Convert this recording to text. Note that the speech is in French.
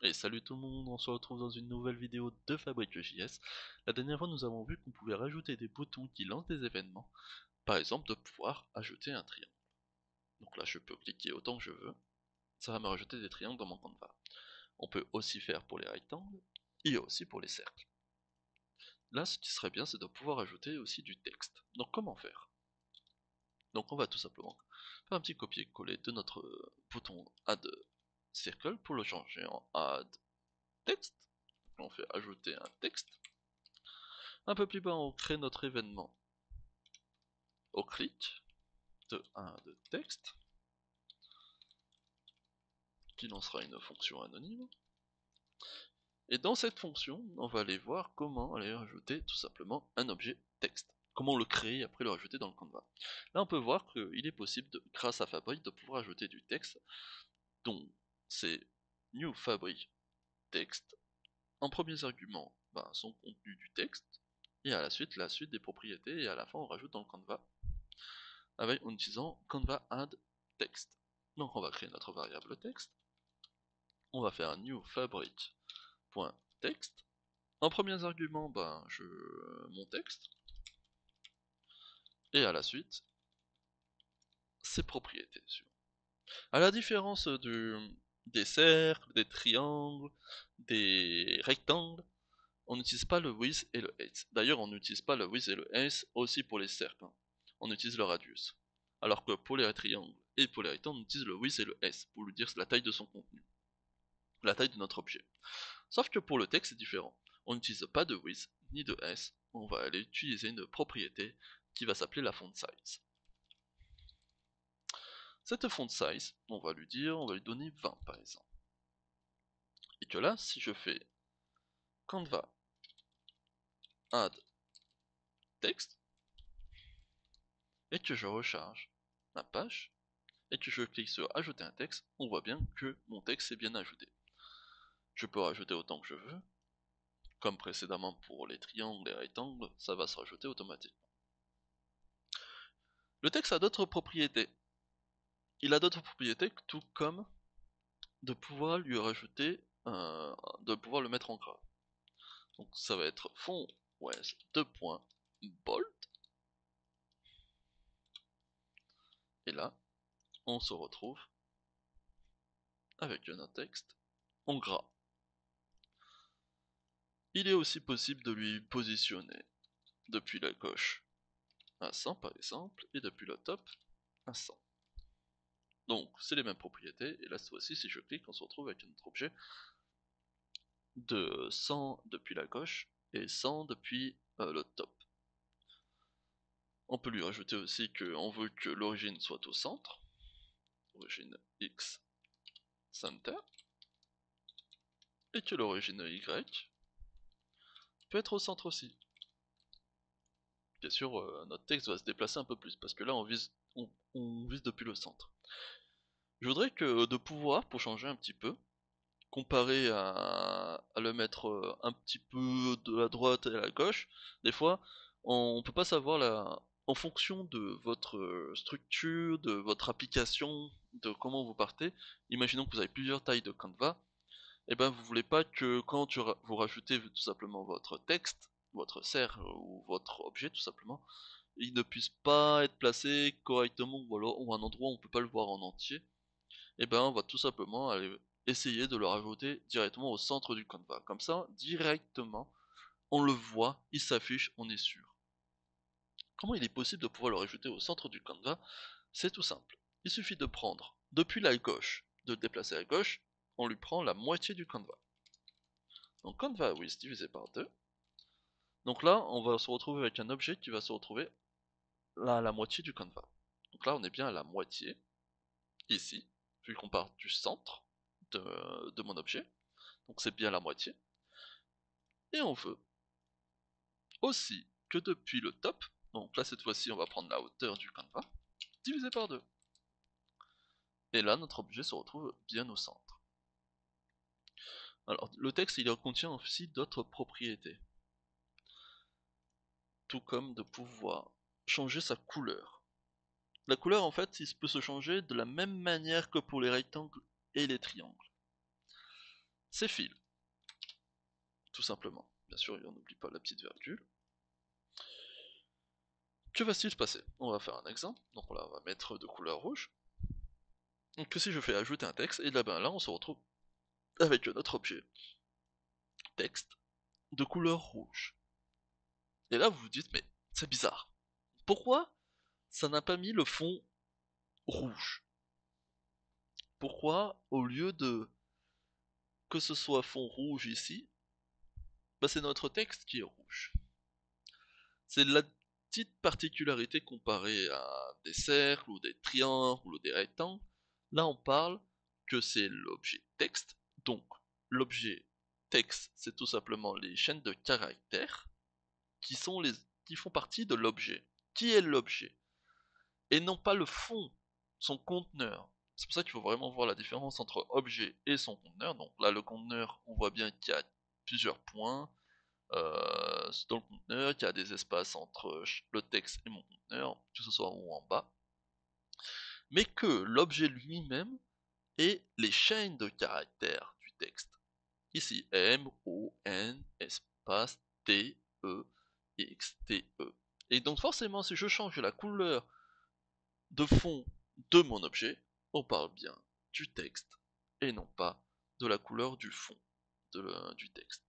Et salut tout le monde, on se retrouve dans une nouvelle vidéo de Fabrique.js. La dernière fois nous avons vu qu'on pouvait rajouter des boutons qui lancent des événements, par exemple de pouvoir ajouter un triangle. Donc là je peux cliquer autant que je veux, ça va me rajouter des triangles dans mon Canva. On peut aussi faire pour les rectangles et aussi pour les cercles. Là ce qui serait bien c'est de pouvoir ajouter aussi du texte. Donc comment faire? Donc on va tout simplement faire un petit copier-coller de notre bouton Add Circle pour le changer en Add Text. On fait ajouter un texte. Un peu plus bas, on crée notre événement au clic de texte qui lancera une fonction anonyme. Et dans cette fonction, on va aller voir comment aller rajouter tout simplement un objet texte. Comment le créer et après le rajouter dans le Canva. Là, on peut voir qu'il est possible, grâce à Fabric, de pouvoir ajouter du texte. Donc, c'est new Fabric text. En premiers arguments, son contenu du texte. Et à la suite des propriétés. Et à la fin, on rajoute dans le Canva en utilisant Canva add text. Donc on va créer notre variable texte. On va faire un new fabric.text. En premiers arguments, mon texte. Et à la suite, ses propriétés. À la différence des cercles, des triangles, des rectangles, on n'utilise pas le with et le height. D'ailleurs, on n'utilise pas le with et le height aussi pour les cercles. On utilise le radius. Alors que pour les triangles et pour les rectangles, on utilise le with et le s pour lui dire la taille de son contenu, la taille de notre objet. Sauf que pour le texte, c'est différent. On n'utilise pas de with ni de s. On va aller utiliser une propriété qui va s'appeler la font size. Cette font size, on va lui donner 20 par exemple. Et que là, si je fais Canva add text et que je recharge ma page et que je clique sur ajouter un texte, on voit bien que mon texte est bien ajouté. Je peux rajouter autant que je veux, comme précédemment pour les triangles et rectangles, ça va se rajouter automatiquement. Le texte a d'autres propriétés. Il a d'autres propriétés tout comme de pouvoir lui rajouter, de pouvoir le mettre en gras. Donc ça va être font wedge 2 points bold. Et là, on se retrouve avec un texte en gras. Il est aussi possible de lui positionner depuis la gauche à 100 par exemple, et depuis le top à 100. Donc c'est les mêmes propriétés, et là cette fois-ci si je clique on se retrouve avec notre objet de 100 depuis la gauche et 100 depuis le top. On peut lui rajouter aussi qu'on veut que l'origine soit au centre, origine X center, et que l'origine Y peut être au centre aussi. Bien sûr, notre texte va se déplacer un peu plus, parce que là on vise depuis le centre. Je voudrais que de pouvoir, pour changer un petit peu, comparé à le mettre un petit peu de la droite et à la gauche, des fois, on peut pas savoir en fonction de votre structure, de votre application, de comment vous partez. Imaginons que vous avez plusieurs tailles de Canva, et ben vous voulez pas que quand vous rajoutez tout simplement votre texte, votre cercle ou votre objet tout simplement, il ne puisse pas être placé correctement ou à un endroit où on peut pas le voir en entier. Et ben on va tout simplement aller essayer de le rajouter directement au centre du Canva. Comme ça, directement, on le voit, il s'affiche, on est sûr. Comment il est possible de pouvoir le rajouter au centre du Canva? C'est tout simple. Il suffit de prendre, depuis la gauche, de le déplacer à gauche, on lui prend la moitié du Canva. Donc Canva width divisé par 2. Donc là, on va se retrouver avec un objet qui va se retrouver là à la moitié du Canva. Donc là, on est bien à la moitié, ici, vu qu'on part du centre de mon objet. Donc c'est bien la moitié. Et on veut aussi que depuis le top, donc là cette fois-ci on va prendre la hauteur du Canva, divisé par 2. Et là notre objet se retrouve bien au centre. Alors le texte il contient aussi d'autres propriétés. Tout comme de pouvoir changer sa couleur. La couleur en fait il peut se changer de la même manière que pour les rectangles et les triangles. c'est fil, tout simplement. Bien sûr, on n'oublie pas la petite virgule. Que va-t-il se passer? On va faire un exemple, donc là on va mettre de couleur rouge. Donc si je fais ajouter un texte, et là ben là on se retrouve avec notre objet texte de couleur rouge. Et là vous vous dites mais c'est bizarre. Pourquoi ça n'a pas mis le fond rouge? Pourquoi au lieu de que ce soit fond rouge ici, bah c'est notre texte qui est rouge. C'est la petite particularité comparée à des cercles ou des triangles ou des rectangles. Là on parle que c'est l'objet texte, donc l'objet texte c'est tout simplement les chaînes de caractères qui font partie de l'objet. Qui est l'objet? Et non pas le fond, son conteneur. C'est pour ça qu'il faut vraiment voir la différence entre objet et son conteneur. Donc là, le conteneur, on voit bien qu'il y a plusieurs points dans le conteneur, qu'il y a des espaces entre le texte et mon conteneur, que ce soit en haut ou en bas. Mais que l'objet lui-même est les chaînes de caractères du texte. Ici, M, O, N, espace, T, E, X, T, E. Et donc forcément, si je change la couleur de fond de mon objet, on parle bien du texte et non pas de la couleur du fond du texte.